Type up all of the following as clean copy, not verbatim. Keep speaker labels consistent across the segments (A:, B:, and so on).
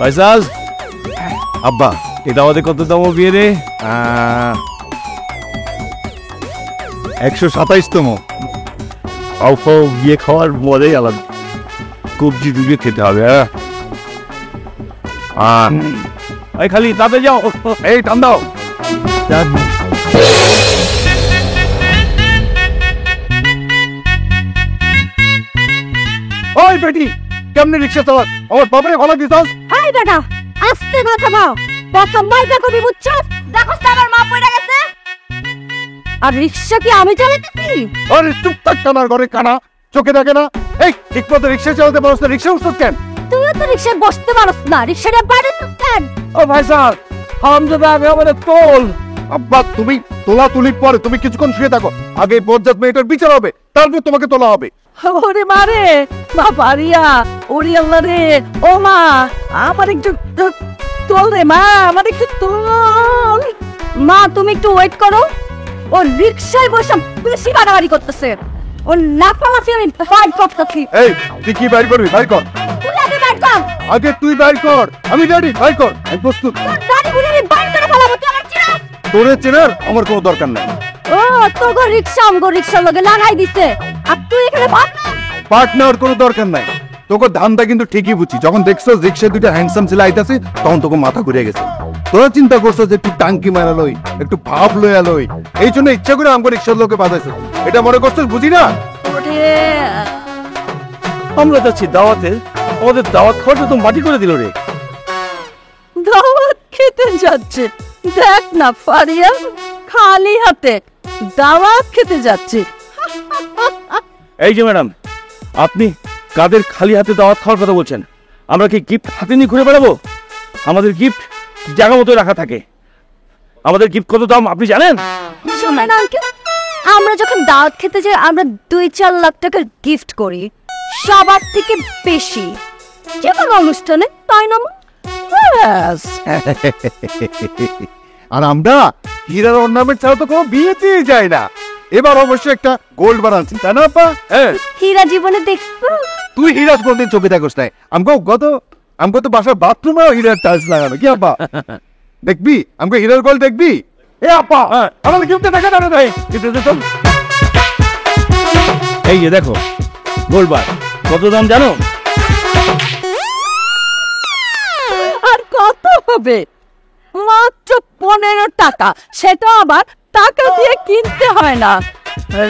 A: ফয়সাল আব্বা এটা আমাদের কত দাম বিয়ে রে
B: 127তম।
A: আউফাও বিয়ে খাওয়ার মজাই আলাদা। কবজি ডুবিয়ে খেতে হবে। এই খালি তাতে যাও, এই টান দাও। ওই বেটি কেমনে রিক্সা চালাস? আমার বাবারে গলা দিছস।
C: হাই বেটা আস্তে কথা বল, প্রথম মাইকা কবি বুঝছো? দেখো আমার মা পড়ে গেছে। আর রিক্সা কি আমি চালাতেছি?
A: আরে চুপ থাক, কানার ঘরে কানা, চোখে দেখে না। এই ঠিক মতো রিক্সা চালাতে পারছ না, রিক্সা উঠছস কেন?
C: তুই তো রিক্সায় বসতে পারছ না, রিক্সাটা বাইরে কেন?
A: ও ভাই স্যার হামজাদা আগে আমাদের তোল। আব্বা তুমি তোলা তুলি পরে, তুমি কিছুক্ষণ শুয়ে থাকো, আগে বজ্জাত মেয়েটার বিচার হবে, তারপর তোমাকে তোলা হবে।
C: ওরে মারে মা পারিয়া, ওরে আল্লাহ রে, ও মা আমার একটু তোল রে মা, আমার একটু তোল। মা তুমি একটু ওয়েট করো, ও রিক্সায় বসে বেশি বাড়াবাড়ি করতেছে, ও লাফালাফি আমি ফাইট করতেছি।
A: এই তুই কি বাইর করবি? বাইর কর।
C: তুই আগে বাইট কর।
A: আগে তুই বাইর কর, আমি রেডি। বাইর কর, আমি প্রস্তুত।
C: তোর দাড়ি বুড়ি আমি বাইট করে ফেলাবো, তুই আমার চিনা।
A: তোরে চেনার আমার কোনো দরকার নাই।
C: ও তোগো রিক্সা আমগো রিক্সার লগে লাগাই দিতে, আর তুই এখানে ভাব না।
A: পার্টনার কোনো দরকার নাই। তোকে ধান্দা কিন্তু ঠিকই বুঝছি, যখন দেখছো রিক্সায় দুইটা হ্যান্ডসাম ছেলে আইতাছে তখন তোকে মাথা ঘুরে গেছে। তোরা চিন্তা করছো যে একটু টাঙ্কি মারা লই, একটু ভাব লইয়া লই, এই জন্য ইচ্ছা করে আমাকে রিক্সার লোকে বাজাইছে। এটা মনে করছিস বুঝি না?
C: ওরে
A: আমরা যাচ্ছি দাওয়াতে, আমাদের দাওয়াত খাওয়াটা তো মাটি করে দিল রে।
C: দাওয়াত খেতে যাচ্ছে, দেখ না ফারিয়া খালি হাতে দাওয়াত খেতে যাচ্ছে।
A: এই যে ম্যাডাম, আপনি কাদের খালি হাতে দাওয়াত খাওয়ার কথা বলছেন? আমরা কি গিফট হাতে নিয়ে ঘুরে বেড়াবো? আমাদের গিফট জায়গা মতো রাখা থাকে। আমাদের গিফট কত দাম আপনি জানেন?
C: শোনেন আঙ্কেল, আমরা যখন দাওয়াত খেতে যাই আমরা 2-4 লাখ টাকার গিফট করি, সবার থেকে বেশি যে কোনো অনুষ্ঠানে, তাই না মা? ব্যাস।
A: আর আমরা হীরার অর্নামেন্ট ছাড়া তো কোনো বিয়েতেই যাই না। এবার অবশ্যই একটা গোল্ড বানাচ্ছি, তাই না আপা? হ্যাঁ।
C: হীরা জীবনে দেখছো?
A: তুই হীরা কোনদিন চোখে দেখোস নাই? আমগো তো বাসার বাথরুমে হীরার টাইলস লাগানো। কি আপা দেখবি? আমগো হীরার গোল্ড দেখবি? এ আপা আমাদের গিফটে দেখা যাবে ভাই। গিফটে তো এই যে দেখো গোল্ড বার, কত দাম জানো?
C: আর কত হবে? মাত্র 15 টাকা, সেটা আবার টাকা দিয়ে কিনতে হয় না,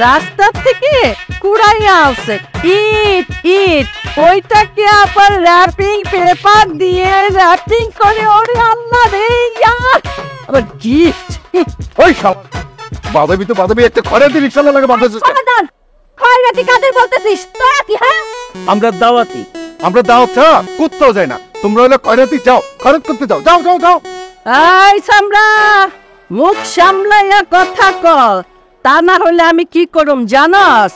C: রাস্তা থেকে কুড়াইয়া আছে ইট ইট, ওইটাকে আবার র্যাপিং পেপার দিয়ে র্যাপিং করে, ওরে আল্লাহ রে আবার গিফট।
A: ওই সব বাদাবি একটা খড়ের দিয়ে রিক্সা লাগে বাঁধাচ্ছিস।
C: সমাধান খয়রাতি কাদের বলতেছিস তোরা? কি হ্যাঁ
A: আমরা দাওয়াতি, আমরা দাওয়াত ছাড়া কোথাও যাই না। তোমরা হলে খয়রাতি যাও, খরচ করতে যাও, যাও যাও যাও।
C: এই সামরা, মুখ সামলাইয়া কথা কর, তা না হলে আমি কি করুম জানাস?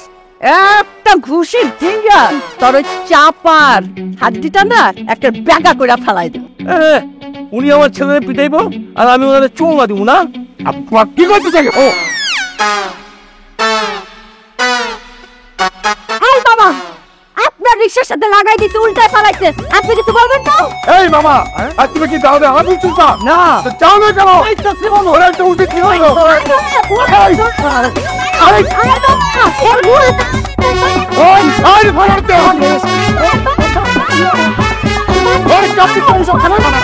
C: একটা ঘুষি দিয়া তোর ওই চাপার হাড্ডিটা না একটা ব্যাগা করে ফেলাই দেব।
A: উনি আমার ছেলের পিটাইবো আর আমি ওনাদের চোঙা দিব না? আপনার কি করতে চাই? ও
C: এই বাবা, আপনার রিক্সার সাথে লাগাই দিতে উল্টায় ফেলাইছে, আপনি কিছু বলবেন না?
A: এই মামা, আর তুমি কি দাও আমি চুপা
C: না
A: যাও না কেন? ওরা একটা উচিত কি হলো?
C: আরে
A: ওই সাইড ফালাতে হবে। ওই চাপি কোন সব খানা বানা।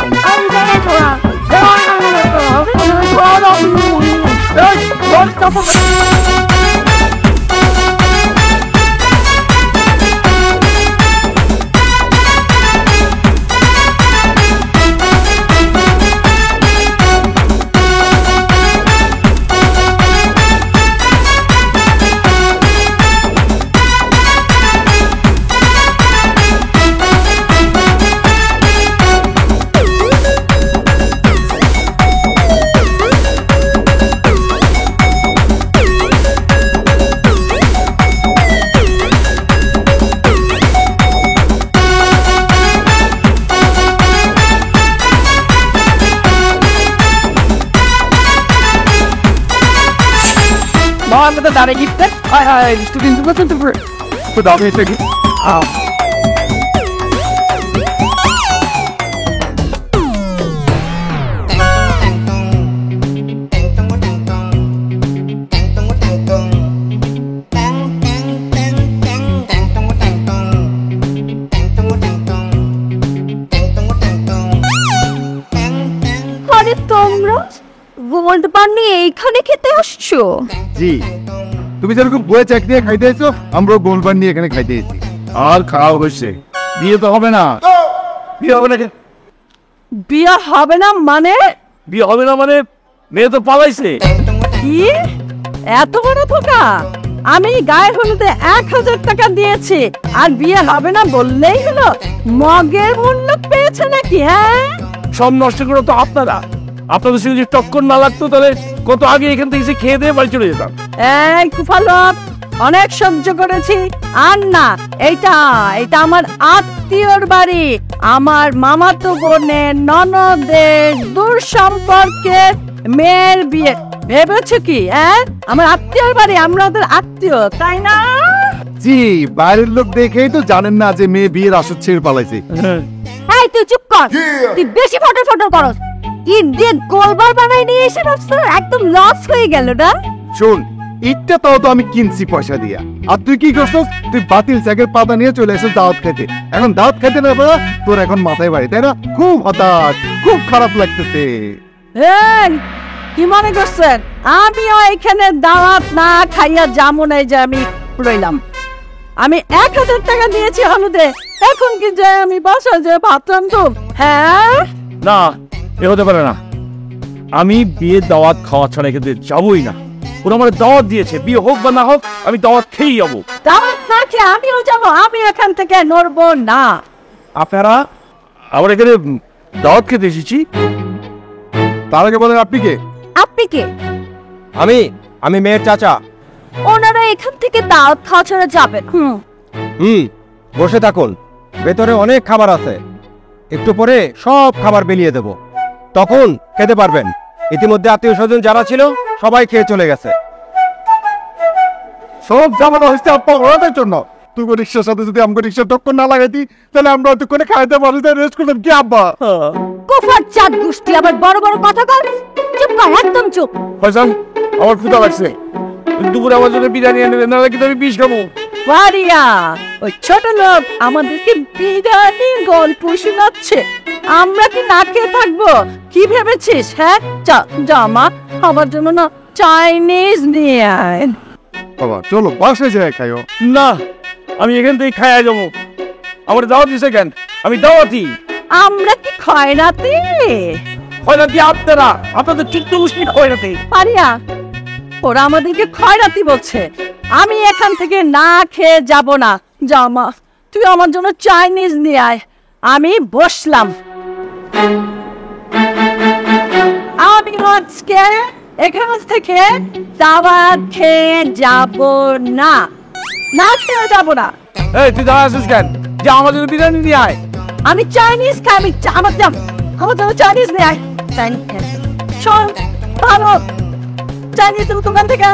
C: আমাদের দাঁড়ে গিফট হাই হাই স্টুডেন্ট
A: তো দাও এটা কি?
B: গোল্ড বার নিয়ে এইখানে খেতে আসছো?
A: জি, তুমি যেরকম বয়ে চাক দিয়ে খাইতে এসো, আমরাও গোলবান নিয়ে এখানে খাইতে এসেছি। আর খাওয়া হচ্ছে, বিয়ে তো হবে না।
D: বিয়ে হবে না কেন?
C: বিয়ে হবে না মানে?
D: বিয়ে হবে না মানে মেয়ে তো পালাইছে।
C: কি এত বড় ধোকা? আমি গায়ে হলুদে 1000 টাকা দিয়েছি আর বিয়ে হবে না বললেই হলো? মগের মূল্য পেয়েছে নাকি? হ্যাঁ,
D: সব নষ্ট করে তো আপনারা। আপনাদের সঙ্গে যদি টক্কর না লাগতো তাহলে কত আগে এখান থেকে এসে খেয়ে দিয়ে বাড়ি চলে যেতাম।
C: এই কুফালক, অনেক সহ্য করেছি আর না। এইটা এটা আমার আত্মীয়র বাড়ি, আমার মামাতো বোনের ননদের দূর সম্পর্কের মেয়ের বিয়ে। ভেবেছো কি? আমার আত্মীয়র বাড়ি, আমরা ওদের আত্মীয়, তাই না?
A: জি, বাইরের লোক দেখেই তো জানেন না যে মেয়ে বিয়ের আসর ছেড়ে পালাইছে।
B: এই তুই চুপ কর, তুই বেশি ফটো ফটো করস। ইট দিয়ে গোলবার বানাই নিয়ে এসে ভাবছো একদম লস হয়ে গেল না?
A: শোন, ইটটা তাও তো আমি কিনছি পয়সা দিয়া, আর তুই কি করছিস? তুই বাতিল চাকের পাতা নিয়ে চলে এসে দাওয়াত খেতে। এখন দাওয়াত খেতে না পারা তোর এখন মাথায় বাড়ি, তাই না? খুব হতাশ, খুব খারাপ লাগতেছে।
C: এই, কি মনে করছেন আমিও এখানে দাওয়াত না খাইয়া যাবো না যে আমি রইলাম? আমি 1000 টাকা দিয়েছি হলুদে, এখন কি যে আমি বাসায় যে ভাত রান্ধব? হ্যাঁ,
D: না, এ হতে পারে না। আমি বিয়ের দাওয়াত খাওয়া ছাড়া এখান থেকে যাবোই না। ওরা আমার দাওয়াত দিয়েছে, বিয়ে হোক বা না হোক আমি দাওয়াত খেয়েই যাবো।
C: দাওয়াত না খেয়ে আমিও যাবো, আমি এখান থেকে নড়বো না।
D: আপনারা আমার এখানে দাওয়াত খেতে এসেছি।
A: তার আগে বলেন আপনি কে?
B: আপনি কে?
E: আমি মেয়ের চাচা।
B: ওনারা এখান থেকে দাওয়াত খাওয়া ছাড়া যাবেন?
E: বসে থাকুন, ভেতরে অনেক খাবার আছে। একটু পরে সব খাবার বিলিয়ে দেব, তখন খেতে পারবেন। ইতিমধ্যে আত্মীয় স্বজন যারা ছিল সবাই খেয়ে চলে গেছে।
A: সব ঝামেলা হচ্ছে আপনার ওদের জন্য। তুই রিক্সার সাথে যদি আমাকে রিক্সার টক্কর না লাগাইতি, তাহলে আমরা অতক্ষণে খাইতে পারি, রেস্ট করতাম কি আব্বা?
B: কুফার চাঁদ গোষ্ঠী আবার বড় বড় কথা কর। চুপ কর, একদম চুপ।
D: ফয়সাল, আমার ক্ষুধা লাগছে। দুপুরে আমার জন্য বিরিয়ানি এনে দেন, নাহলে কিন্তু আমি বিষ খাবো।
C: পারিয়া, ওই ছোট লোক আমাদেরকে বিরিয়ানির গল্প শোনাচ্ছে। আমরা কি না খেয়ে থাকবো? কি ভেবেছিস? হ্যাঁ, যা মা, আমার জন্য না চাইনিজ নিয়ে আয়।
A: বাবা চলো বাসায় যাই খাইও।
D: না, আমি এখান থেকে খাইয়া যাবো। আমার দাওয়াত দিছে কেন? আমি দাওয়াতি।
C: আমরা কি খয়রাতি?
D: খয়রাতি আপনারা, আপনাদের চুক্ত গোষ্ঠী খয়রাতি।
C: পারিয়া, ওরা আমাদেরকে খয়রাতি বলছে। আমি এখান থেকে না খেয়ে যাব না। যা মা, তুই আমার জন্য চাইনিজ নিয়ে আয়। আমি বসলাম। আমি আজকে এখান থেকে দাওয়াত খেয়ে যাব না, না খেয়ে যাব না।
D: এই তুই দাঁড়া আছিস কেন? যে আমার জন্য বিরিয়ানি নিয়ে আয়।
C: আমি চাইনিজ খাই, আমি আমার জন্য চাইনিজ নিয়ে আয়। চাইনিজ খাই, শোন ভালো চাইনিজ দোকান থেকে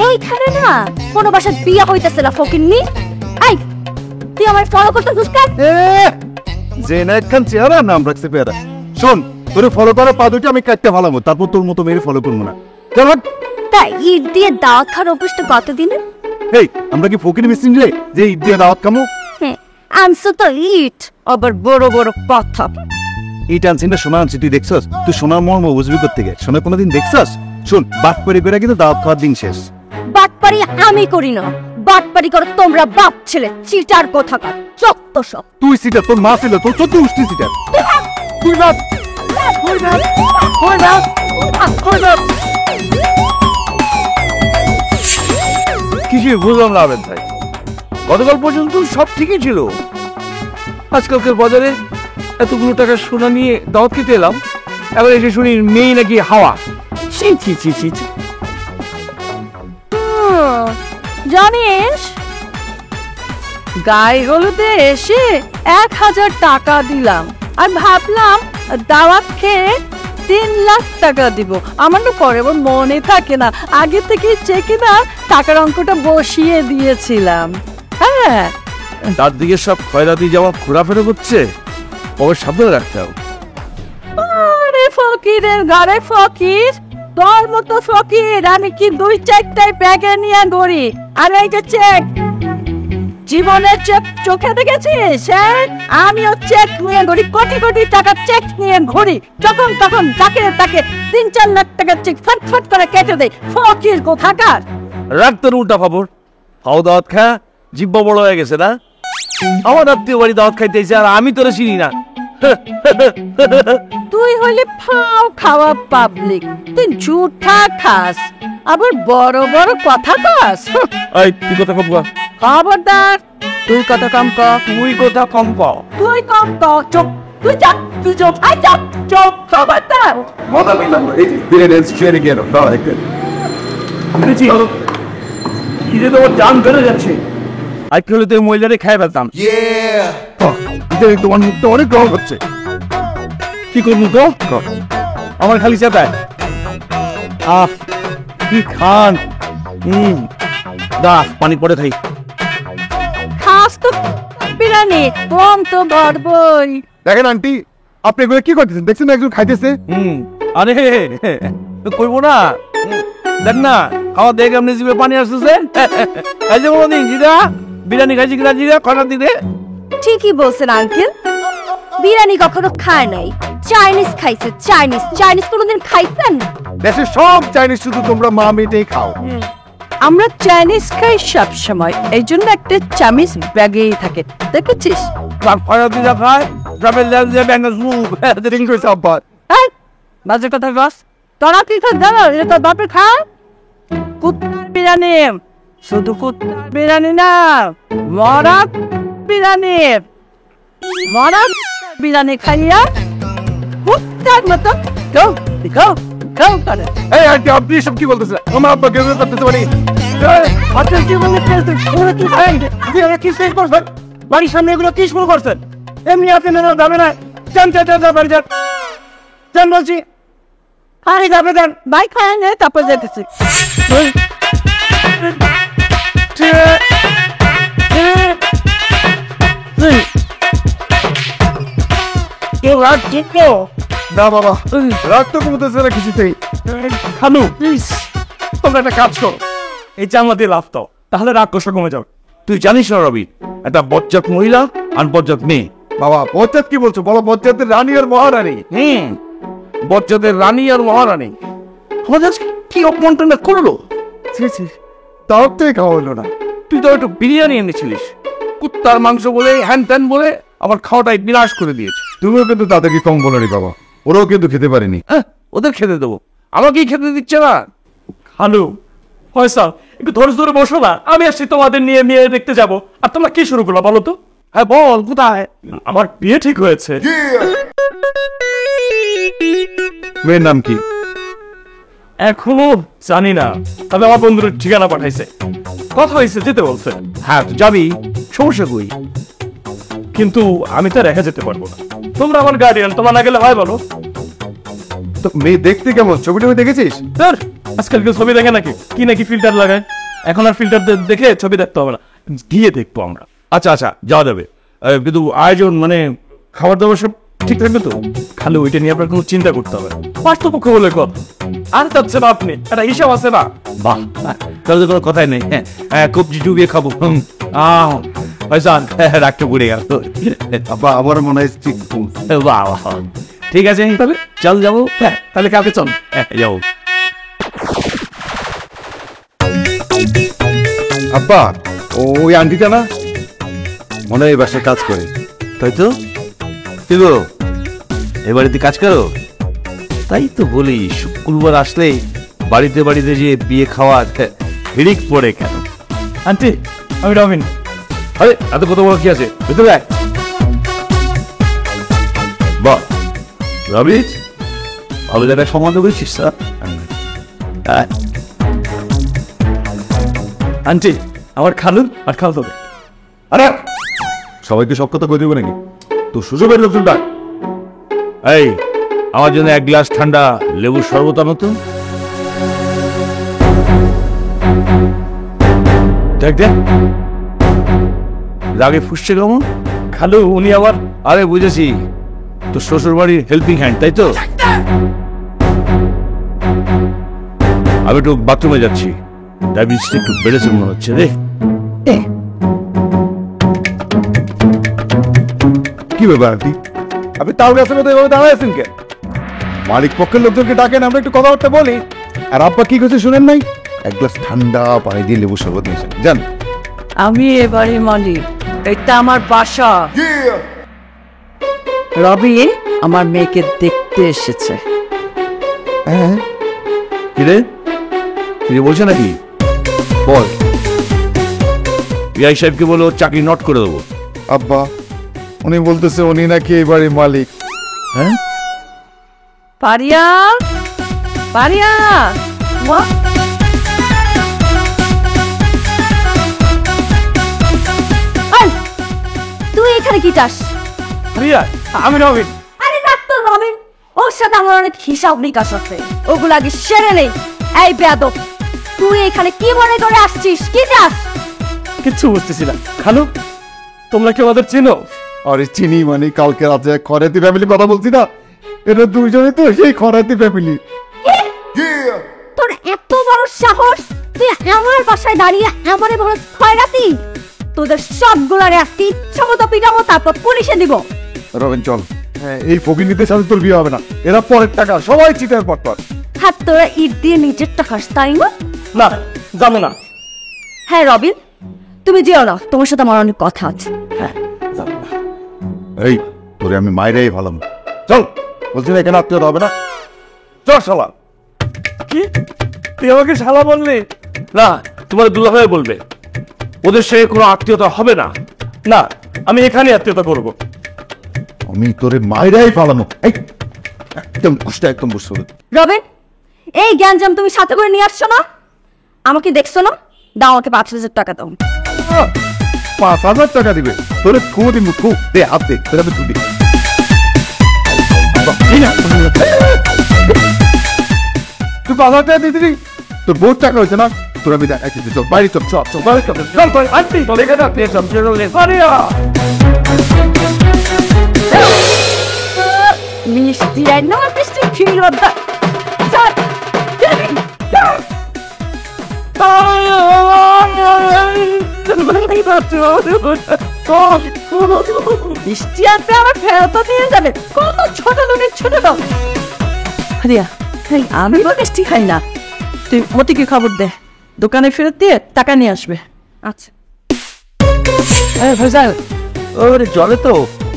B: এইখানে না কোনো বাসার বিয়া হইতেছে না ফকিন্নি। এই তুই আমার ফলো করতে দুষ্কার।
A: জেনায়েত খান চেহারা নাম রাখছে পেয়ারা। শোন, তোরে ফলো করা পা দুটি আমি কাটতে ভালামো, তারপর তোর মতো মেরে ফলো করবো না। চল হাট।
B: তাই ইট দিয়ে দাওয়াত খাওয়ার অভ্যাসটা কতদিনের?
A: এই আমরা কি ফকির মিসিং রে যে ঈদ দিয়ে দাওয়াত খামো?
B: হ্যাঁ, আনছো তো ইট।
C: আবার বড় বড় কথা।
A: এই টানছিনটা সোনা আনছি, তুই দেখছস? তুই সোনার মর্ম বুঝবি কোত্থেকে? সোনা কোনোদিন দেখছস? শোন, বাট করে কিন্তু দাওয়াত খাওয়ার দিন শেষ।
B: বাটপারি আমি করি না, বাটপারি করো তোমরা বাপ ছেলে, চিটার কোথাকার চত্ব সব।
A: তুই সিটার, তোর মা ছিল, তোর চোদ্দ উষ্টি সিটার। তুই না
D: কিছুই বুঝলাম না আবেদ ভাই। গতকাল পর্যন্ত সব ঠিকই ছিল। আজকালকার বাজারে এতগুলো টাকা সোনা নিয়ে দাওয়াত খেতে এলাম, এবার এসে শুনি মেয়ে নাকি হাওয়া। ছি ছি ছি ছি ছি।
C: জানিস, গায়ে হলুদে এসে 1000 টাকা দিলাম আর ভাবলাম দাওয়াত খেয়ে 3 লাখ টাকা দিব। আমার না পরে আবার মনে থাকে না, আগে থেকে চেকে না টাকার অঙ্কটা বসিয়ে দিয়েছিলাম। হ্যাঁ,
D: তার দিকে সব খয়রাতি জামা ঘোরাফেরা করছে, কবে সাবধানে রাখতে হবে।
C: ফকিরের ঘরে ফকির, তোর মতো ফকির আমি কি 2-4টাই ব্যাগে নিয়ে ঘুরি। আর এই যে চেক, জীবনের চেক চোখে দেখেছিস? হ্যাঁ, আমিও চেক নিয়ে ঘুরি, কোটি কোটি টাকার চেক নিয়ে ঘুরি। যখন তখন তাকে 3-4 লাখ টাকার চেক ফটফট করে কেটে দেয়। ফকির কোথাকার।
D: রাখ তোর উল্টা খবর। খাও দাওয়াত খা, জিব্বা বড় হয়ে গেছে না? আমার আত্মীয় বাড়ি দাওয়াত খাইতেছে আর আমি তোরা চিনি না।
C: তুই হইলে ফাও খাওয়া পাবলিক, তুই ঝুঠা খাস, আবার বড় বড় কথা কস।
D: এই তুই কথা কম কর।
C: খবরদার, তুই কত কম ক।
D: তুই কথা কম কর।
C: তুই কম ক। চুপ, তুই যা, তুই চুপ, আই চুপ, চুপ, খবরদার।
A: মজা পেলাম এই বিরিয়ানি শেয়ারে গেল দাও একটা
D: কি যে তোমার জান বেড়ে যাচ্ছে। আজকে হলে তুই মহিলারে খাই ফেলতাম।
A: তোমার মুখটা অনেক রং হচ্ছে।
D: কি করবো তো? আমার খালি চেতায়। আহ কি খান। দাস পানি পড়ে খাই।
C: খাস তো বিরিয়ানি, কম তো বড়বই।
A: দেখেন আন্টি, আপনি এগুলো কি করতেছেন? দেখছেন না একজন খাইতেছে।
D: আরে করবো না। দেখ না খাওয়া দেখে এমনি জিভে পানি আসতেছে। এই যে বলদিন জিরা বিরিয়ানি খাইছি কিনা, জিরা খটা দিতে।
B: ঠিকই বলছেন আঙ্কেল, বিরিয়ানি কখনো খায় নাই, চাইনিজ খাইছে। চাইনিজ কোনোদিন খাইছেন?
A: দেশের সব চাইনিজ শুধু তোমরা মা মেয়েটাই খাও।
C: আমরা চাইনিজ খাই সব সময়, এই জন্য একটা চামিচ ব্যাগেই থাকে, দেখেছিস?
D: খটা দিতে খায় যাবে লেগে ব্যাঙ্গা সুপ
A: ইংরেজি আব্বার
C: এই, বাজে কথা বস। তোরা কি খাস জানো? এটা তোর বাপে খা। কুত্তার বিরিয়ানি, শুধু কুত্তার বিরিয়ানি না, মরা বিরিয়ানি। মরা বিরিয়ানি খাইয়া কুত্তার মতো গৌ গৌ গৌ করে।
A: এই আন্টি, আপনি সব কি বলতেছেন? আমার আব্বা কেউ করতেছে মানে
C: আপনার জীবনে পুরো কি খাই?
E: কি শেষ করছেন? বাড়ির সামনে এগুলো কি শুরু করছেন? এমনি আপনি না যাবে না। যান বাড়ি যান, যান বলছি।
C: আরে যাবে দেন, ভাই খায় নে, তারপর যেতেছি।
E: কেউ রাত জিতলো?
A: না বাবা, রাগ তো কমতেছে না কিছুতেই।
E: খানু প্লিজ, তোমরা একটা কাজ করো, এই জানলা দিয়ে লাভ দাও, তাহলে রাগ কষ্ট কমে যাবে।
D: তুই জানিস না রবি, একটা বজ্জাত মহিলা আর বজ্জাত মেয়ে।
A: বাবা বজ্জাত কি বলছো? বলো বজ্জাতের রানী আর মহারানী।
D: বজ্জাতের রানী আর মহারানী আমাদের কি অপমানটা করলো।
A: তাও তো খাওয়া হলো না।
D: তুই তো একটু বিরিয়ানি এনেছিলিস, কুত্তার মাংস বলে হ্যান ত্যান বলে আমার খাওয়াটাই বিনাশ করে দিয়েছে।
A: তুমিও কিন্তু তাদেরকে কম বলো নি বাবা, ওরাও কিন্তু খেতে পারেনি।
D: হ্যাঁ, ওদের খেতে দেবো, আমাকেই খেতে দিচ্ছে না।
E: খানু ফয়সাল, একটু ধৈর্য ধরে বসো না, আমি আসছি তোমাদের নিয়ে মেয়ে দেখতে যাব। আর তোমরা কি শুরু করলো বলো তো?
D: হ্যাঁ বল, কোথায়?
E: আমার বিয়ে ঠিক হয়েছে।
A: মেয়ের নাম কি?
E: এখনো জানি না, তবে আমার বন্ধুর ঠিকানা পাঠাইছে, কথা হয়েছে, যেতে বলছে।
D: হ্যাঁ তুই যাবি, সমস্যা কই?
E: কিন্তু আমি তো রেখে যেতে পারবো না, তোমরা আমার গার্ডিয়ান, তোমরা না গেলে হয় বলো?
A: তো মেয়ে দেখতে কেমন? ছবিটা দেখেছিস?
E: স্যার আজকাল কেউ ছবি দেখে নাকি? কি নাকি ফিল্টার লাগায়? এখন আর ফিল্টার দেখে ছবি দেখতে হবে না, গিয়ে দেখবো আমরা।
D: আচ্ছা আচ্ছা, যাওয়া যাবে, কিন্তু আয়োজন মানে খাবার দাবার সব ঠিক থাকবে তো?
E: খালি ওইটা নিয়ে আপনার কোনো চিন্তা করতে হবে, পার্থপক্ষ বলে কথা। আর চাচ্ছে না আপনি, একটা হিসাব আছে না?
D: বাহ, তাহলে তো কোনো কথাই নেই। হ্যাঁ কবজি ডুবিয়ে খাবো। রাগটা পড়ে গেল।
A: আব্বা আমার মনে হয় ঠিক।
D: বাহ বাহ, ঠিক আছে তাহলে চল যাবো।
E: হ্যাঁ তাহলে কালকে চল।
D: যাবো।
A: আব্বা ওই আন্টিটা না মনে হয় এই বাসায় কাজ করে।
D: তাই তো? কি গো, এ বাড়িতে কাজ করো? তাই তো বলি, শুক্রবার আসলেই বাড়িতে বাড়িতে যে বিয়ে খাওয়ার হিড়িক পড়ে কেন?
E: আন্টি আমি রবিন।
D: আরে এত কথা বলা কি আছে, ভেতরে আয়। বাহ রবি, ভালো জায়গায় সম্বন্ধ করেছিস স্যার।
E: আন্টি আমার খালু আর খালতো।
A: আরে সবাইকে সব কথা কই দেবো নাকি? তো সুযোগের লোকজন ডাক।
D: এই আমার জন্য এক গ্লাস ঠান্ডা লেবুর শরবত আনো তো। দেখ দেখ রাগে ফুসছে কেমন।
E: খালু উনি আমার।
D: আরে বুঝেছি, তো শ্বশুর বাড়ির হেল্পিং হ্যান্ড তাই তো? আমি একটু বাথরুমে যাচ্ছি, ডায়াবেটিসটা একটু বেড়েছে মনে হচ্ছে রে।
A: কি ব্যাপার আন্টি, আপনি তাল গাছের মতো এভাবে দাঁড়াইছেন কেন? মালিক পক্ষের লোকজনকে ডাকেন, আমরা একটু কথাবার্তা বলি। আর আব্বা কি করছে শুনেন নাই? এক গ্লাস ঠান্ডা পানি দিয়ে লেবু শরবত নিয়েছেন, জান।
C: আমি এবারে মালিক, এটা আমার বাসা। রবিন আমার মেয়েকে দেখতে এসেছে।
A: হ্যাঁ,
D: কি রে, তুই বলছে নাকি? বল, বিআই সাহেবকে বলো চাকরি নট করে দেবো।
A: আব্বা উনি বলতেছে উনি নাকি এই বাড়ির মালিক।
D: হ্যাঁ,
C: পারিয়া, পারিয়া, মা।
B: এই, তুই এখানে কি চাস?
D: আমি রবিন।
B: আরে ডাক্তার রবিন, ওর সাথে আমার অনেক হিসাব নিকাশ আছে, ওগুলো আগে সেরে নেই। এই বেয়াদব, তুই এখানে কি মনে করে আসছিস? কি চাস?
E: কিচ্ছু বুঝতেছি না। খালু, তোমরা কি আমাদের চিনো?
A: আরে চিনি মানে কালকে রাতে এক খরাতি ফ্যামিলি কথা বলছি না, এটা দুইজনে তো সেই খরাতি ফ্যামিলি।
B: তোর এত বড় সাহস, তুই আমার বাসায় দাঁড়িয়ে আমারে বড় খয়রাতি! তোদের সবগুলারে আজকে ইচ্ছা মতো পিটাবো, তারপর পুলিশে দিব।
A: রবিন চল, হ্যাঁ এই ফকিনীদের সাথে তোর বিয়ে হবে না, এরা পরের টাকা, সবাই চিটার পর।
B: হাত তোরা ইট দিয়ে নিজেরটা খাস, তাই না?
E: না, যাবে না।
B: হ্যাঁ রবিন, তুমি যেও না, তোমার সাথে আমার অনেক কথা আছে।
A: এই তোরে আমি মাইরেই ভালো চল, বলছি না এখানে আত্মীয়তা হবে না, চল শালা।
E: কি, তুই আমাকে শালা বললি?
D: না, তোমার দুলাভাই বলবে, ওদের সঙ্গে কোনো আত্মীয়তা হবে না।
E: না, আমি এখানে আত্মীয়তা করবো।
A: আমি তোরে মাইরাই পালানো। এই একদম কষ্ট, একদম বুঝতে হবে।
B: রবিন, এই জ্ঞানজাম তুমি সাথে করে নিয়ে আসছো না? আমাকে দেখছো না? দাও আমাকে 5,000 টাকা দাও।
A: 5,000 টাকা দিবে? তোরে থু দিন, থু দে, হাত দে, তোরে আমি থু দিই। তুই 5,000 টাকা দিয়ে দিবি? তোর বহুত টাকা হয়েছে না, তোর আমি দেখাইতেছি। চল বাড়ি চল, চল চল বাড়ি চল, চল বাড়ি।
E: আন্টি, এখানে আপনি পারিয়া।
B: মিষ্টি একদম মিষ্টি ছিল।
C: বৃষ্টি আসবে, আমার ফেরত নিয়ে যাবে। কত ছোট লোকের ছোট লোক। হারিয়া, আমি তো মিষ্টি খাই না। তুই মতিকে খবর দে, দোকানে ফেরত দিয়ে টাকা নিয়ে আসবে। আচ্ছা। ভাইজান, ওরে জলে তো।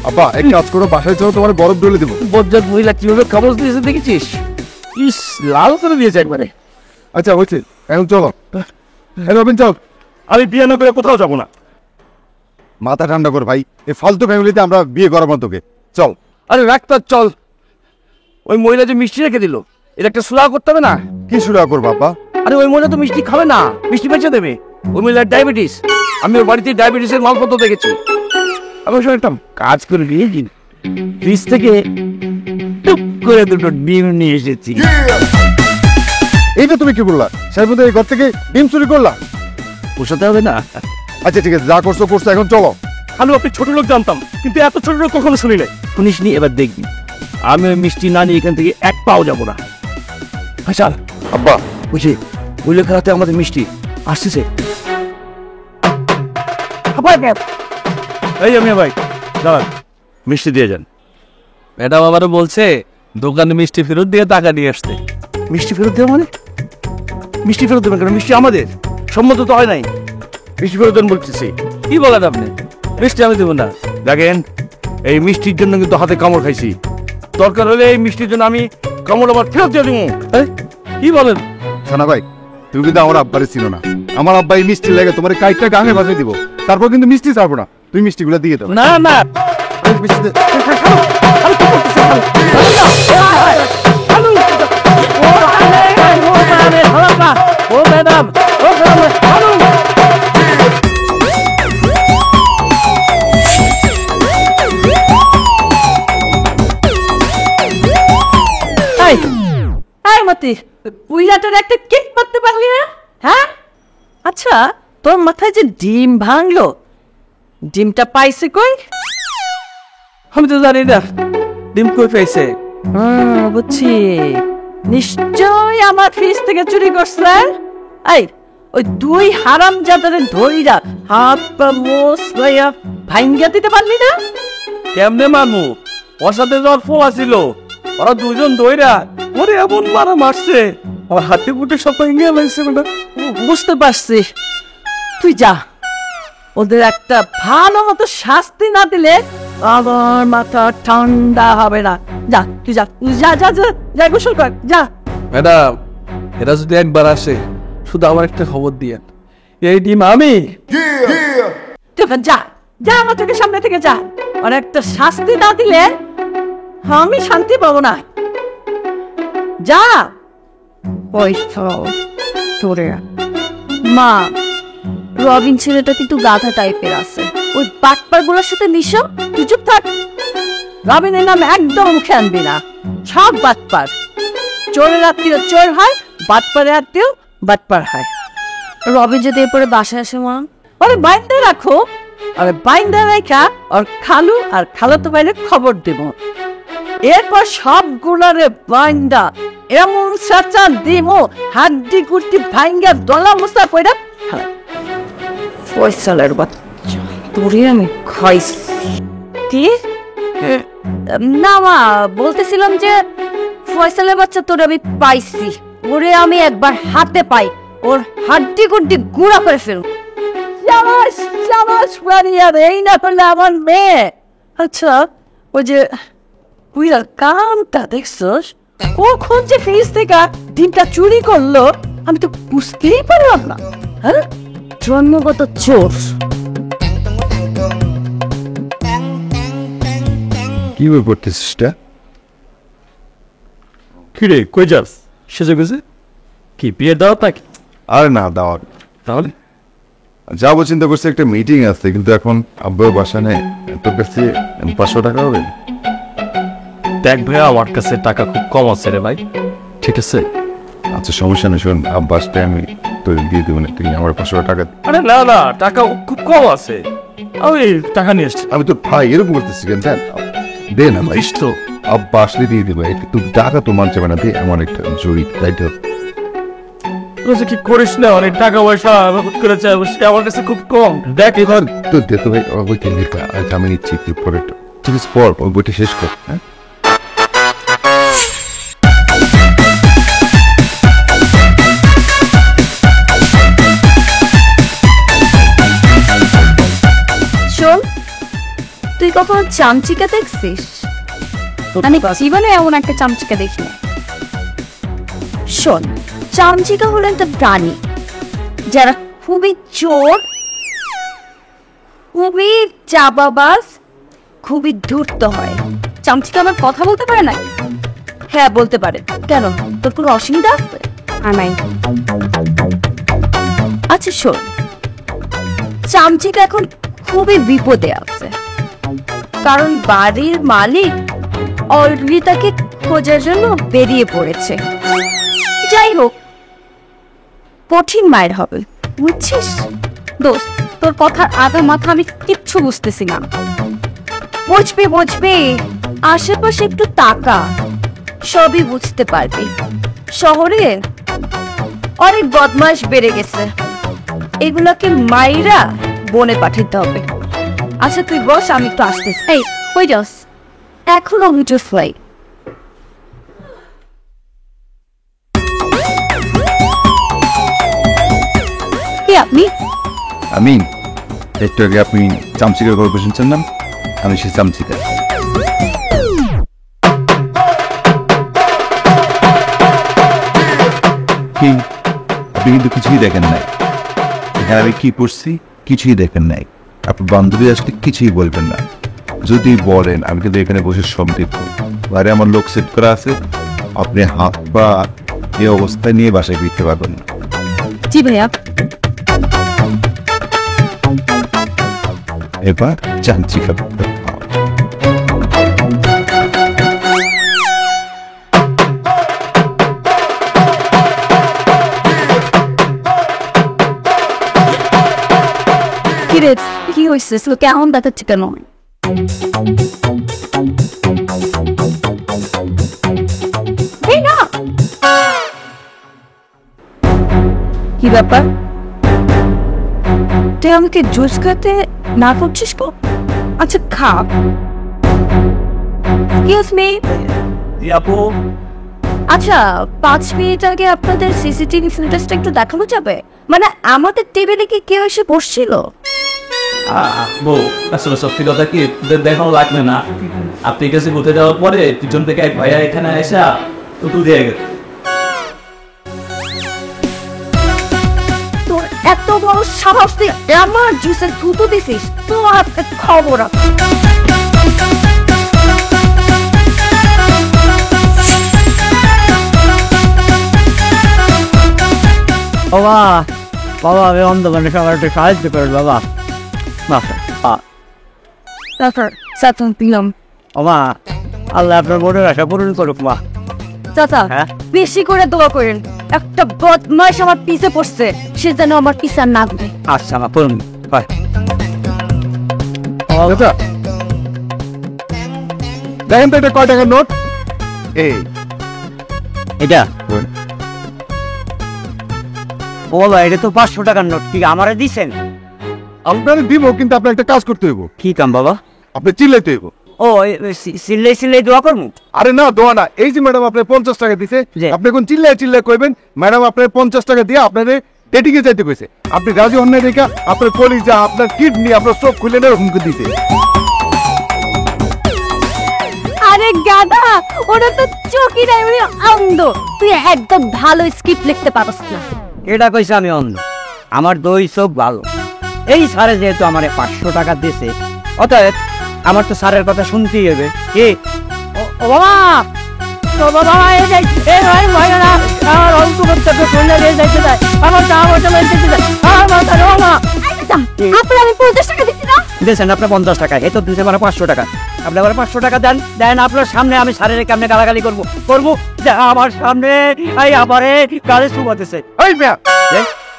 A: আব্বা এক কাজ করো, বাসায় চলো, তোমার বরফ ডলে দেবো।
D: বজ্জাত মহিলা কিভাবে খবর দিয়েছে দেখেছিস? ইস, লাল করে দিয়েছে একবারে।
A: আচ্ছা বলছি, এখন চলো। হ্যাঁ রবিন চল।
E: আমি বিয়ে না করে কোথাও যাবো না।
A: মাথা ঠান্ডা কর ভাই, এই ফালতু ফ্যামিলিতে আমরা বিয়ে করাবো তোকে, চল।
D: আরে ডাক্তার চল, ওই মহিলা যে মিষ্টি রেখে দিল, এর একটা সুরাহা করতে হবে না?
A: কি শুরু করবো আব্বা?
D: আরে ওই মহিলা তো মিষ্টি খাবে না, মিষ্টি বেঁচে দেবে। ওই মহিলার ডায়াবেটিস, আমি ওর বাড়িতে ডায়াবেটিসের মালপত্র দেখেছি। আমি ওর সঙ্গে একটা কাজ করে নিয়েছি, ফ্রিজ থেকে টুক করে দুটো ডিম নিয়ে এসেছি।
A: এইটা তুমি কি বললা? সেই মধ্যে এই ঘর থেকে ডিম চুরি করলা?
D: পোষাতে হবে না?
A: আচ্ছা ঠিক আছে, যা করছো করছো, এখন চলো।
E: খালু, আপনি ছোট লোক জানতাম, কিন্তু এত ছোট লোক কখনো শুনি নাই।
D: শুনিস নি? এবার দেখবি, আমি ওই মিষ্টি না নিয়ে এখান থেকে এক পাও যাবো না। হাসান
A: আব্বা
D: বুঝি, মূল্য খেলাতে আমাদের মিষ্টি আসতেছে। এই আমি ভাই দাঁড়ান, মিষ্টি দিয়ে যান।
F: ম্যাডাম আমারও বলছে দোকানে মিষ্টি ফেরত দিয়ে টাকা নিয়ে আসতে।
D: মিষ্টি ফেরত দেওয়া মানে? মিষ্টি ফেরত দেবেন কেন? মিষ্টি আমাদের, সম্মত তো হয় নাই। মিষ্টি ফেরত দেন বলতেছি।
F: কি বলেন আপনি? মিষ্টি আমি দেবো না।
D: দেখেন, এই মিষ্টির জন্য কিন্তু হাতে কামড় খাইছি। দরকার হলে এই মিষ্টির জন্য আমি কামড় আবার ফেরত দিয়ে দেবো।
F: কি বলেন?
A: শোনা ভাই, তুমি কিন্তু আমার আব্বারে চিনো না। আমার আব্বা এই মিষ্টি লাগে তোমার কাইটটা গাঙে ভাসে দিব, তারপর কিন্তু মিষ্টি ছাড়বো না। তুমি মিষ্টিগুলো দিয়ে দাও।
F: না না,
A: মিষ্টি দে।
F: ও ম্যাডাম,
C: মতি, পুইলাটার একটা কেক করতে পারলি না? হ্যাঁ, আচ্ছা, তোর মাথায় যে ডিম ভাঙলো, ডিমটা পাইছে কই?
F: আমি তো জানি না ডিম কই পাইছে।
C: বুঝছি, নিশ্চয় আমার ফ্রিজ থেকে চুরি করছে। এই ওই দুই হারাম জাদারে ধইরা হাত পা মোস লইয়া ভাঙ্গা দিতে পারলি না?
F: কেমনে মানু? ওর সাথে জ্বর ফোলা ছিল, ওরা দুজন দইরা ওরে এমন মারা মারছে, আমার হাতে মুটে সব ভেঙে লাগছে।
C: বুঝতে পারছি, তুই যা, ওদের একটা ভালো মতো শাস্তি না দিলে আমার মাথা ঠান্ডা হবে না। যা তুই যা, যা যা যা যা, গোসল কর, যা।
F: ম্যাডাম, এরা যদি একবার আসে শুধু আমার একটা খবর দিয়ে, এই ডিম আমি।
C: তুই এখন যা, যা আমার চোখের সামনে থেকে যা। আর একটা শাস্তি না দিলে আমি শান্তি পাবো না। যা।
B: ওই তোরে মা, রবিন ছেলেটা কিন্তু গাধা টাইপের আছে, ওই বাটপার গুলোর সাথে মিশো।
C: তুই চুপ থাক, রবিনের নাম একদম মুখে আনবি না। সব বাটপার, চোরের আত্মীয় চোর হয়, বাটপারের আত্মীয় বাটপার হয়।
B: রবিন যদি এরপরে বাসায় আসে মা,
C: ওরে বাইন্দা রাখো, আরে বাইন্দা রেখা ওর খালু আর খালাতো ভাইরে খবর দেব। এরপর সবগুলারে বাইন্দা এমন সাচা দিব, হাড্ডি গুটি ভাঙ্গা দলা মুসা কইরা ফেলা।
B: ফয়সালের বাচ্চা তোরে আমি খাইছি।
C: কি?
B: না মা, বলতেছিলাম যে ফয়সালের বাচ্চা তোরে আমি পাইছি, ওরে আমি একবার হাতে পাই, ওর হাড্ডি গুড্ডি গুঁড়া করে ফেলব।
C: সাবাস সাবাস মারিয়ার, এই না করলে আমার মেয়ে। আচ্ছা, ওই যে বুইরার কামটা দেখছস, কখন যে ফ্রিজ থেকে ডিমটা চুরি করলো আমি তো বুঝতেই পারলাম না। হ্যাঁ,
B: জন্মগত চোর।
A: কি বই পড়তেছিস?
F: কি রে, কই যাস? সেজে গেছে কি বিয়ের দাওয়াত নাকি?
A: আরে না, দাওয়াত
F: তাহলে
A: যাবো চিন্তা করছি, একটা মিটিং আছে, কিন্তু এখন আব্বু বাসা নেই। তোর কাছে 500 টাকা হবে?
F: দেখ ভাইয়া, আমার কাছে টাকা খুব কম আছে রে ভাই, ঠিক আছে?
A: আচ্ছা সমস্যা নেই, শোন আব্বাসটা আমি তোর দিয়ে দেবো না, তুই আমার 500 টাকা।
F: আরে না না, টাকা খুব কম আছে, আমি টাকা নিয়ে এসছি।
A: আমি তো ভাই এরকম করতেছি কেন? দে না ভাই,
F: তো
A: আব্বা আসলে দিয়ে দেবো। একটু টাকা তো মানছে না, দে এমন একটা জড়ি, তাই তো।
F: কি করিস না, অনেক টাকা পয়সা করে চাই, আমার কাছে খুব কম। দেখ এবার
A: তো দে তো ভাই, ওই বইটা আমি নিচ্ছি, তুই পরে ঠিক আছে পর, ওই বইটা শেষ কর। হ্যাঁ,
B: শোন, তুই কখনো চামচিকা দেখছিস? আমি জীবনে এমন একটা চামচিকা দেখি না। শোন, চামচিকা হলো একটা প্রাণী যারা খুবই চোর, খুবই চাপাবাজ, খুবই ধূর্ত হয়। চামচিকা আমার কথা বলতে পারে না? হ্যাঁ বলতে পারে। কেন, তোর কোনো অসুবিধা আছে? নাই। আচ্ছা শোন, চামচিকা এখন খুবই বিপদে আছে, কারণ বাড়ির মালিক অলরেডি তাকে খোঁজার জন্য বেরিয়ে পড়েছে। যাই হোক, কঠিন মায়ের হবে, বুঝছিস? দোস্ত, তোর কথার আধা মাথা আমি কিচ্ছু বুঝতেছি না। বুঝবি বুঝবি, আশেপাশে একটু তাকা, সবই বুঝতে পারবি। শহরে অনেক বদমাশ বেড়ে গেছে, এগুলোকে মাইরা বনে পাঠাতে হবে। আচ্ছা তুই বস, আমি একটু আসতেছি। এই কই যাস? এখনো উঠে ফ্লাই। কে আপনি?
A: আমি একটু আগে আপনি চামচিকার গল্প শুনছেন না, আমি সেই চামচিকা। কি আপনি কিন্তু কিছুই দেখেন নাই, এখানে আমি কি পড়ছি কিছুই দেখেন নাই। আপনার বান্ধবী আসলে কিছুই বলবেন না, যদি বলেন আমি কিন্তু এখানে বসে সব দেখবো। বাইরে আমার লোক সেট করা আছে, আপনি হাত পা এই অবস্থায় নিয়ে বাসায় ফিরতে পারবেন না।
B: জি ভাইয়া।
A: এবার চামচিকা
B: কিরে, কি হয়েছে? কেমন দেখাচ্ছে কেন? এই না কি ব্যাপার তুই আমাকে জুস খেতে না করছিস কো? আচ্ছা খা। Excuse me.
F: জি আপু।
B: আচ্ছা 5 মিনিট আগে আপনাদের সিসিটিভি ফুটেজটা একটু দেখানো যাবে? মানে আমাদের টেবিলে কি কেউ এসে বসছিল?
F: বউ আসলে সত্যি কথা কি দেখানো লাগবে না, আপনি কাছে বলতে যাওয়ার পরে পিছন থেকে এক ভাইয়া এখানে এসে টুটু দিয়ে গেছে।
B: তোর এত বড় সাহস তুই আমার জুসের থুতু দিছিস? তো আজকে খবর আছে।
G: বাবা বাবা আমি অন্ধকারে সবার একটু সাহায্য করেন বাবা।
B: তারপর সাতন পিলাম।
G: বাবা আল্লাহ আপনার মনের আশা পূরণ করুক মা।
B: চাচা
G: হ্যাঁ?
B: বেশি করে দোয়া করেন, একটা বদমাইশ আমার পিছে পড়ছে, সে যেন আমার পিছে আর না ঘুরে।
G: আচ্ছা মা পূরণ হয়।
A: চাচা দেখেন তো এটা কয় টাকার নোট? এই
G: এটা ও বাবা এটা তো 500 টাকার নোট, কি আমারে দিছেন?
A: আপনারা দিব, কিন্তু আপনার একটা কাজ করতে হইব,
G: কি কাম বাবা?
A: আপনি চিল্লাইতে হইব।
G: ও সিল্লাই সিল্লাই দোয়া করবো?
A: আরে না, দোয়া না, এই যে ম্যাডাম আপনার 50 টাকা দিছে,
G: জি।
A: আপনি এখন চিল্লায় চিল্লায় কইবেন ম্যাডাম আপনার 50 টাকা দিয়ে আপনাদের ডেটিং এ যাইতে কইছে, আপনি রাজি হন নাই দেখা আপনার কলিজা, আপনার কিডনি, আপনার চোখ খুলে না এরকম করে দিতে।
B: আরে গাদা, ওটা তো চোখই নাই, মানে অন্ধ। তুই একদম ভালো স্ক্রিপ্ট লিখতে পারস না।
G: এটা কইছে আমি অন্ধ? আমার দই চোখ ভালো। এই স্যারে যেহেতু আমার 500 টাকা দিছে, অতএব আমার তো স্যারের কথা শুনতেই হবে। কি ও বাবা, তো বাবা এই যে এই ভাই ভাইরা আমার অঙ্ক করতে কোনটা দিয়ে যাইতে যায়, আমার দাম ওটা লইতে যায়, আমার মাথা বাবা
B: আপনার আমি 50 টাকা দিছি না?
G: দিয়েছেন আপনার 50 টাকা, এই তো দিয়েছে মানে 500 টাকা। আপনি আবার 500 টাকা দেন, দেন আপনার সামনে আমি স্যারের কেমনে গালাগালি করবো যে আমার সামনে এই আমারে গালে শুবাতেছে।
A: এই মিয়া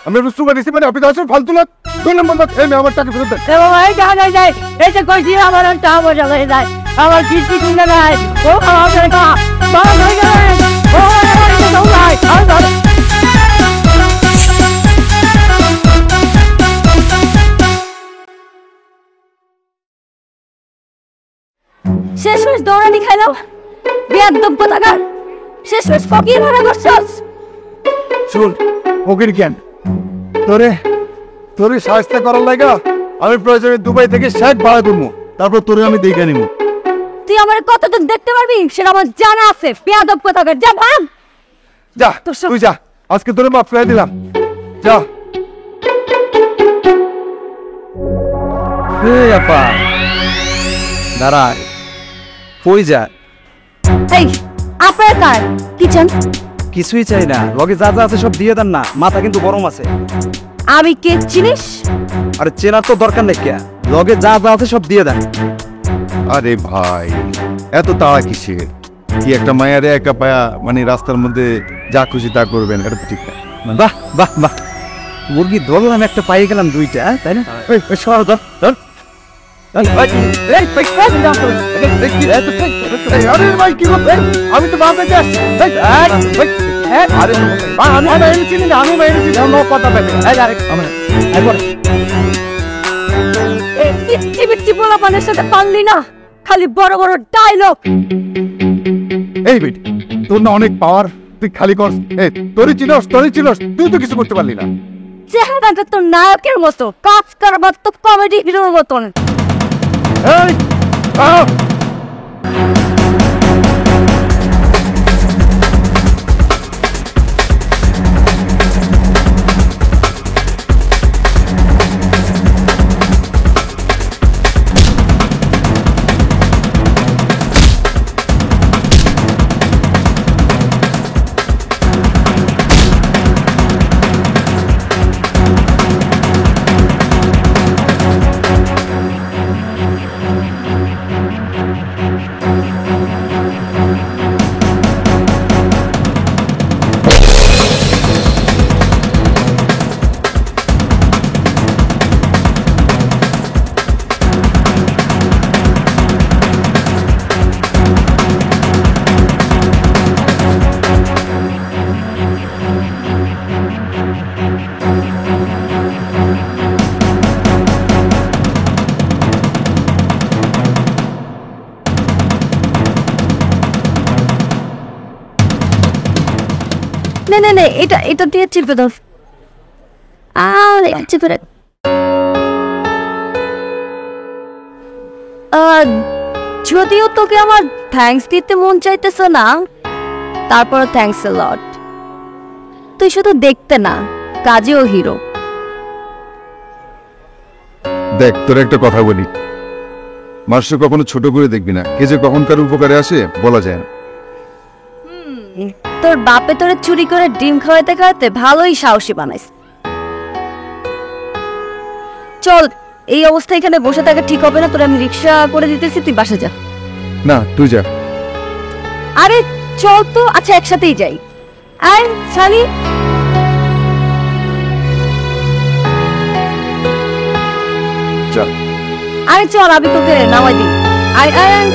A: আমি একটু সুগার দিছি, মানে আপনি তো আসলে ফালতু লোক। 2 নম্বর লোক, এই মিয়া আমার টাকা ফেরত দেন।
G: এ বাবা এই গানে যায়, এই যে কইছি আমার টাকা পয়সা হয়ে যায়, আমার কিস্তি কিনে নাই, ও আমার টাকা বাবা হয়ে গেলে ও আমার দৌড়ায় আর ধর।
B: শেষ দৌড়ানি খাইলাম, বেয়াদব কোথাকার। শেষ ফকির মনে করছস?
A: শুন ফকির কেন, তোরে তোরে সাহায্য করার লাগা আমি প্রয়োজনে দুবাই থেকে 60 ভাড়া করবো, তারপর তোরে আমি দেখে নিবো।
B: তুই আমার কতদিন দেখতে পারবি সেটা আমার জানা আছে। বেয়াদব কোথাকার, যা ভাগ।
A: যা
B: তোর সব-
A: তুই যা, আজকে তোরে মাফ করে দিলাম, যা।
D: এই আপা দাঁড়া, কই যা?
B: এই আপনার কার কিচেন?
D: কিছুই চাই না, লগে যা যা আছে সব দিয়ে দেন না, মাথা কিন্তু গরম আছে।
B: আমি কে চিনিস?
D: আরে চেনার তো দরকার নেই, কে লগে যা যা আছে সব দিয়ে দেন।
A: আরে ভাই এত তাড়া কিসের? কি একটা মায়ারে একা পায়া মানে রাস্তার মধ্যে যা খুশি তা করবেন, এটা তো ঠিক না।
D: বাহ বাহ বাহ, মুরগি ধরলাম একটা, পাই গেলাম 2টা, তাই না? ওই সর ধর ধর।
A: আরে ভাই কি করছেন? আমি তো বাপ থেকে আসছি। আরে
G: আমি চিনি না, আমি বাইরে চিনি না, কথা পেতে
B: পিচ্ছি পিচ্ছি পোলাপানের সাথে পারলি না, খালি বড় বড় ডায়লগ।
A: এই বেটি, তোর না অনেক পাওয়ার, তুই খালি কর। এই তোরই চিনস, তুই তো কিছু করতে পারলি না।
B: চেহারাটা তো নায়কের মতো, কাজ করবার তো কমেডি হিরোর মতন।
A: এই আহ!
B: নে এটা এটা দিয়ে চিপে দাও। চিপে রাখ। যদিও তোকে আমার থ্যাঙ্কস দিতে মন চাইতেছে না, তারপর থ্যাঙ্কস এ লট। তুই শুধু দেখতে না, কাজেও হিরো।
A: দেখ তোর একটা কথা বলি, মানুষকে কখনো ছোট করে দেখবি না, কে যে কখন কার উপকারে আসে বলা যায় না।
B: তোর বাপে তোরে চুরি করে ডিম খাওয়াইতে খাওয়াইতে ভালোই সাহসী বানাইস। চল, এই অবস্থা এখানে বসে থাকা ঠিক হবে না, তোর আমি রিক্সা করে দিতেছি, তুই বাসা যা।
A: না তুই যা।
B: আরে চল তো, আচ্ছা একসাথেই যাই। আয় সানি।
A: চল।
B: আরে চল, আমি তোকে নামাই দিই। আয় আয় আয়।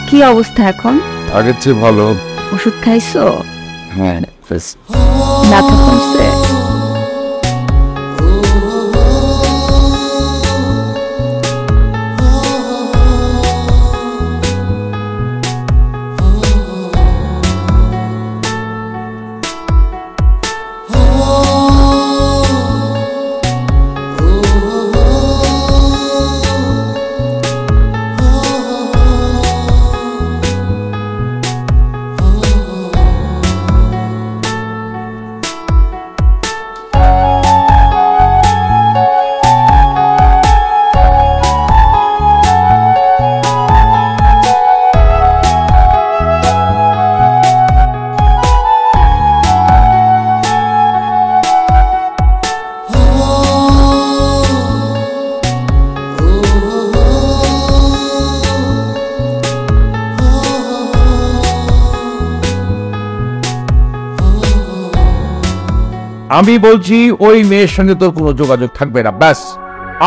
B: কি অবস্থা এখন?
A: আগের চেয়ে ভালো।
B: ওষুধ খাইছো?
A: হ্যাঁ।
B: ব্যথা কমছে?
D: আমি বলছি ওই মেয়ের সঙ্গে তোর কোনো যোগাযোগ থাকবে না, ব্যাস,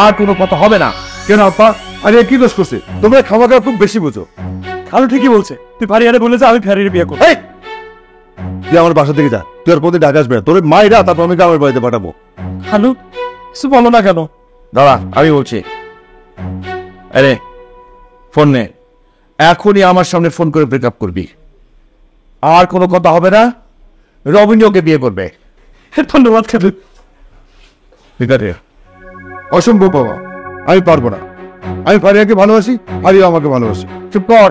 D: আর কোনো কথা হবে না।
A: কেন আপা? আরে কি দোষ করছে? তোমরা খাওয়া খাওয়া খুব বেশি বুঝো।
F: খালু ঠিকই বলছে, তুই ফারিয়ারে বলে যে আমি ফেরির বিয়ে করবো।
A: এই, তুই আমার বাসা থেকে যা, তুই আর পথে ডাক আসবে না। তোর মাইরা তারপর আমি গ্রামের বাড়িতে পাঠাবো।
F: খালু কিছু বলো না কেন?
D: দাঁড়া, আমি বলছি। আরে ফোন নে, এখনই আমার সামনে ফোন করে ব্রেকআপ করবি, আর কোনো কথা হবে না। রবিন ওকে বিয়ে করবে।
F: ধন্যবাদ খালু।
D: ঠিক আছে?
A: অসম্ভব বাবা, আমি পারবো না। আমি ফারিয়াকে ভালোবাসি, ফারিয়া আমাকে ভালোবাসি।
D: চুপ কর।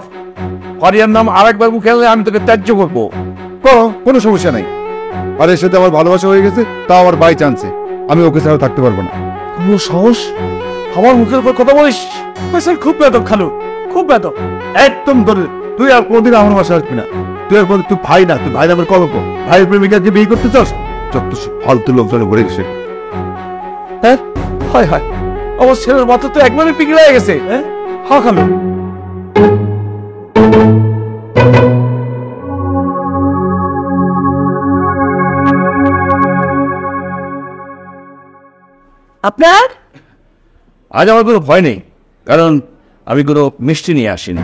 D: ফারিয়ার নাম আরেকবার মুখে আনলে আমি তোকে ত্যায্য করবো।
A: করো, কোনো সমস্যা নাই। আর এর সাথে আমার ভালোবাসা হয়ে গেছে, তা আমার বাই চান্সে। আমি ওকে ছাড়া থাকতে পারবো না।
D: কোনো সাহস আমার মুখের উপর কথা বলিস?
F: খুব বেদব খালু, খুব বেদব।
A: একদম ধরে, তুই আর কোনদিন আমার বাসা আসবি না। তুই আর কোনদিন, তুই ভাই না, তুই ভাই নামের কলঙ্ক। ভাইয়ের প্রেমিকাকে বিয়ে করতে চাস? যত ফালতু লোকজনে ভরে গেছে।
D: হ্যাঁ, হয় হয়, আমার ছেলের মাথা তো একবারে পিগড়ে গেছে। হ্যাঁ হ্যাঁ খালু।
C: আপনার
D: আজ আমার কোনো ভয় নেই, কারণ আমি কোনো মিষ্টি নিয়ে আসিনি।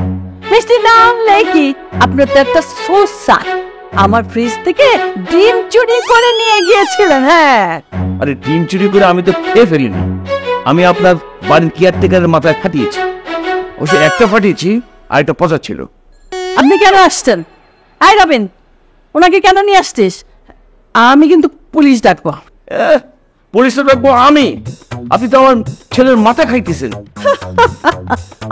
C: মিষ্টি নাম কি? আপনার তো একটা সোসা আমার ফ্রিজ থেকে ডিম চুরি করে নিয়ে গিয়েছিলেন। হ্যাঁ,
D: আরে ডিম চুরি করে আমি তো খেয়ে ফেলিনি, আমি আপনার বাড়ির কেয়ারটেকারের মাথায় ফাটিয়েছি। অবশ্য একটা ফাটিয়েছি, আর একটা পচা ছিল।
C: আপনি কেন আসছেন? আই রবিন, ওনাকে কেন নিয়ে আসছিস? আমি কিন্তু পুলিশ ডাকবো।
D: পুলিশের ডাকবো আমি? আপনি তো আমার ছেলের মাথা খাইতেছেন।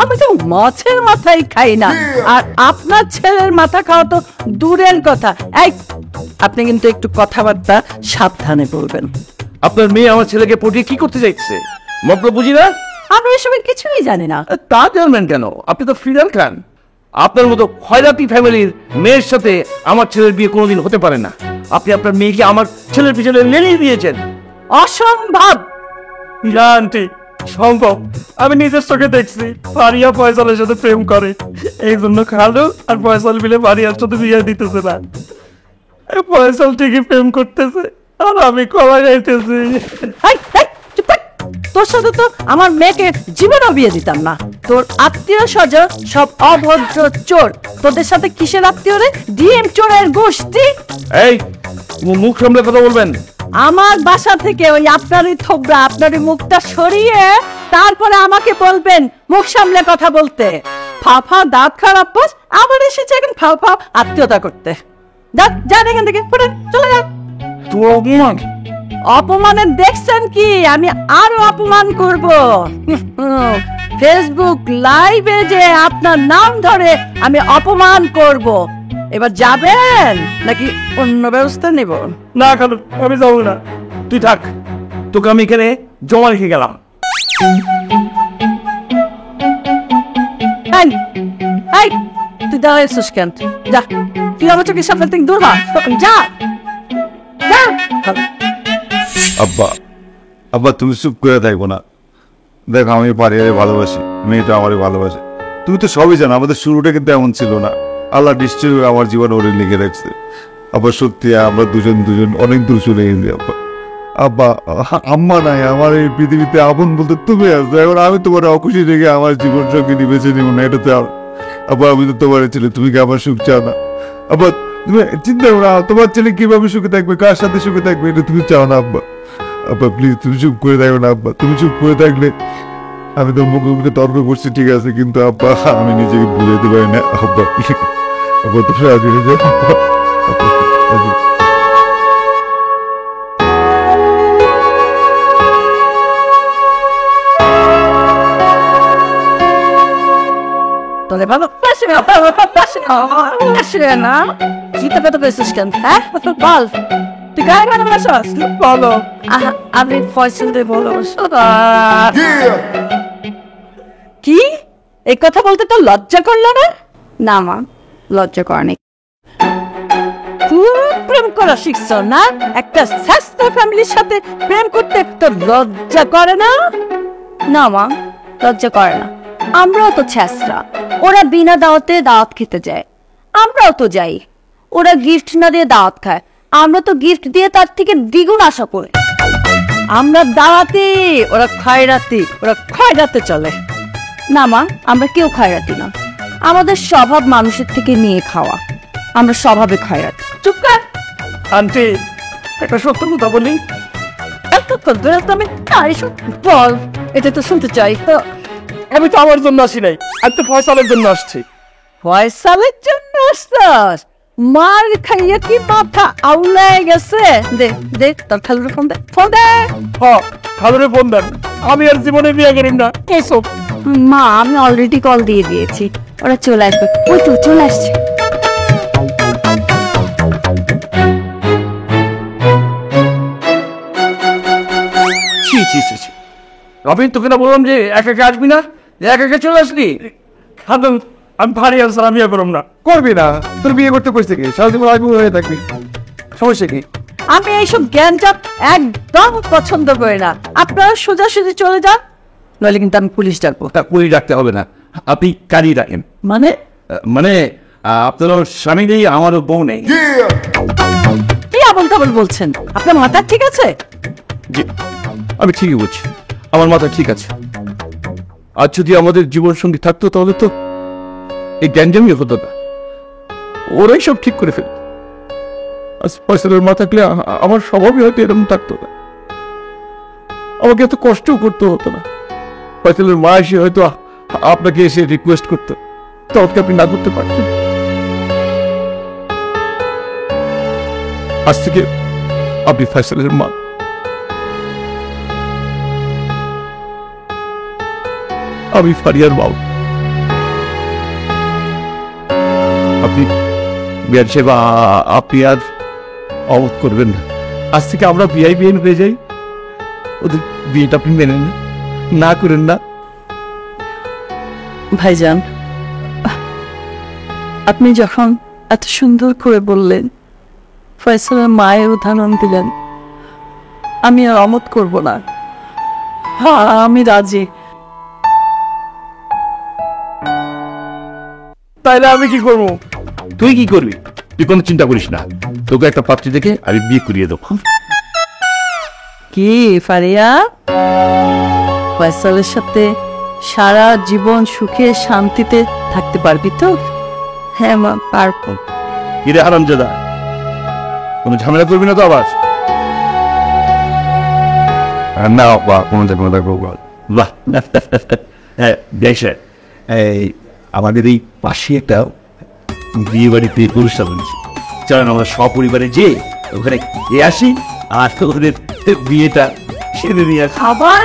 C: আমি তো মাছের মাথাই খাই না, আর আপনার ছেলের মাথা খাওয়া তো দূরের কথা। এই, আপনি কিন্তু একটু কথাবার্তা সাবধানে বলবেন।
D: আপনার মেয়ে আমার ছেলেকে পটিয়ে কি করতে চাইছে মতলব বুঝি না।
C: আমি এসবের কিছুই জানি না।
D: তা জানবেন কেন? আপনি তো ফ্রিডার খান। আপনার মতো খয়রাতি ফ্যামিলির মেয়ের সাথে আমার ছেলের বিয়ে কোনোদিন হতে পারে না। আপনি আপনার মেয়েকে আমার ছেলের পিছনে লেলিয়ে দিয়েছেন।
C: অসম্ভব।
F: আন্টি সম্ভব, আমি নিজের চোখে দেখছি ফারিয়া ফয়সালের সাথে প্রেম করে, এই জন্য খালু আর ফয়সাল মিলে ফারিয়ার সাথে বিয়ে দিতেছে না। ফয়সাল ঠিকই প্রেম করতেছে, আর আমি কলা গাইতেছি।
C: এই, এই, চুপ থাক। তোর সাথে তো আমার মেয়েকে জীবনও বিয়ে দিতাম না। তোর আত্মীয় স্বজন সব অভদ্র চোর। তোদের সাথে কিসের আত্মীয় রে? ডিএম চোরের গোষ্ঠী।
D: এই মুখ সামলে কথা বলবেন,
C: আমার বাসা থেকে ওই আপনারই থোবরা আপনারই মুখটা সরিয়ে তারপরে আমাকে বলবেন মুখ সামলে কথা বলতে। ফাফা দাঁত খারাপ বাস আবার এসেছে এখন ফাফা আত্মীয়তা করতে। যান এখান থেকে চলে যান।
D: তোর অপমান
C: অপমানের দেখছেন কি, আমি আরো অপমান করব। ফেসবুক লাইভে যে আপনার নাম ধরে আমি অপমান করব। এবার যাবেন নাকি অন্য ব্যবস্থা নেব?
F: না খালু, আমি যাবো না।
D: তুই থাক, তোকে আমি এখানে জমা রেখে গেলাম।
C: এই, এই, তুই দাঁড়াইছিস কেন? যা, তুই আমার চোখের সামনে থেকে দূর হ। যা, যা।
A: আব্বা, আব্বা তুমি চুপ করে থাকবো না। দেখো আমি পারিয়ারে ভালোবাসি, মেয়েটা আমারে ভালোবাসে। তুমি তো সবই জানো, আমাদের শুরুটা কিন্তু এমন ছিল না। আল্লাহ নিশ্চয়ই আমার জীবন ওরে লিখে রাখছে। আব্বা সত্যি আমরা দুজন অনেক দূর চলে গেছি আব্বা। আব্বা আম্মা নাই, আমার এই পৃথিবীতে আপন বলতে তুমি আসবে। এখন আমি তোমার অখুশি রেখে আমার জীবন সঙ্গে বেছে নিব না, এটা তো আব্বা আমি তো তোমার ছেলে, তুমি কি আমার সুখ চাও না? আব্বা তুমি চিন্তা করো না, তোমার ছেলে কিভাবে সুখে থাকবে, কার সাথে সুখে থাকবে, এটা তুমি চাও না আব্বা। আব্বা প্লিজ তুমি চুপ করে থাকো না আব্বা। তুমি চুপ করে থাকলে আমি তো মুখে তর্ক করছি ঠিক আছে, কিন্তু আব্বা আমি নিজেকে বুঝাইতে পারি না আব্বা। আব্বা তো রাজি হয়ে যাও আব্বা।
C: তোলে ভালো না চিন্তা পেতে পেয়েছিস কেন? হ্যাঁ বল, তুই গায়ে গায়ে বসস? বলো। আমি ফয়সাল দিয়ে ভালোবাসি। কি এই কথা বলতে তো লজ্জা করলো না?
B: না মা, লজ্জা করেনি।
C: প্রেম করা শিখছ না? একটা স্বাস্থ্য ফ্যামিলির সাথে প্রেম করতে তো লজ্জা করে না?
B: না মা, লজ্জা করে না। আমরাও তো ছেঁচড়া, ওরা বিনা দাওয়াতে দাওয়াত খেতে যায়, আমরাও তো যাই। ওরা গিফট না দিয়ে দাওয়াত খায়, আমরা তো গিফট দিয়ে তার থেকে দ্বিগুণ আশা করি।
C: আমরা দাওয়াতি, ওরা খয়রাতে চলে।
B: না মা, আমরা কেউ খয়রাতি না। আমাদের স্বভাব মানুষের থেকে নিয়ে খাওয়া, আমরা স্বভাবে খয়রাতি।
C: চুপ কর
F: আন্টি, একটা সত্য কথা বলি।
C: এতক্ষণ ধরে তো আমি বল, এটা তো শুনতে চাই।
F: আমি তো আমার জন্য আসি নাই, আমি তো ফয়সালের জন্য আসছি।
C: ফয়সালের জন্য আসতাস? মার খাইয়ে কি মাথা আউলাই গেছে? দে দে তোর খালুর ফোন দে, ফোন দে।
F: খালুরে ফোন দেন, আমি আর জীবনে বিয়ে করিম না। এসব
B: মা আমি অলরেডি কল দিয়ে দিয়েছি, ওরা চলে আসবে। ওই তো চলে আসছে।
D: রবিন, তোকে না বললাম যে একা একা আসবি না, একা একা চলে আসলি।
F: খালু আমি ভারী আনসার, আমি বিয়ে করুম না।
E: করবি না? তোর বিয়ে করতে কইছে কি? সারাজীবন আইবু হয়ে থাকবি, সমস্যা কি?
C: আমি এইসব জ্ঞানজাপ একদম পছন্দ করি না। আপনারা সোজাসুজি চলে যান, নইলে কিন্তু আমি পুলিশ ডাকবো।
D: পুলিশ ডাকতে হবে না, আপনি কারি রাখেন।
C: মানে
D: মানে আপনারও স্বামী নেই, আমারও বউ নেই।
C: কি আবল তাবল বলছেন? আপনার মাথা ঠিক আছে?
D: জি, আমি ঠিকই বলছি, আমার মাথা ঠিক আছে। আজ যদি আমাদের জীবন সঙ্গী থাকতো তাহলে তো এই গ্যাঞ্জামই হতো না, ওরাই সব ঠিক করে ফেলত। আজ ফয়সালের মা থাকলে আমার স্বভাবই হয়তো এরকম থাকতো না, আমাকে এত কষ্টও করতে হতো না। ফয়সালের মা এসে হয়তো আপনাকে এসে রিকোয়েস্ট করতো, তখন আপনি না করতে পারতেন। আজ থেকে আপনি ফয়সালের মা, আমি ফারিয়ার বাবু। আপনি বিয়ার সেবা আপনি আর অবধ করবেন না। আজ থেকে আমরা বিআই বিএন হয়ে যাই, ওদের বিয়েটা আপনি মেনে না করেন না।
C: ভাইজান, আপনি যখন এত সুন্দর করে বললেন, ফয়সালের মায়ের উদাহরণ দিলেন, আমি আর অমত করব না। হ্যাঁ আমি রাজি।
F: তাইলে আমি কি করবো?
D: তুই কি করবি? তুই কোনো চিন্তা করিস না, তোকে একটা পাত্রী দেখে আমি বিয়ে করিয়ে দেবো।
C: কি ফারিয়া, ফয়সালের সাথে সারা জীবন সুখে শান্তিতে থাকতে পারবি তো?
B: হ্যাঁ মা, পারবো।
D: কিরে হারামজাদা, কোনো ঝামেলা করবি না তো আবার?
A: না বা কোনো জায়গায়
D: বাহ হ্যাঁ দেশে এই আমাদের এই পাশে একটা বিয়ে বাড়িতে অনুষ্ঠান হচ্ছে, চলেন আমরা সপরিবারে যে ওখানে গিয়ে আসি আর ওদের বিয়েটা সেরে নিয়ে আসি।
C: আবার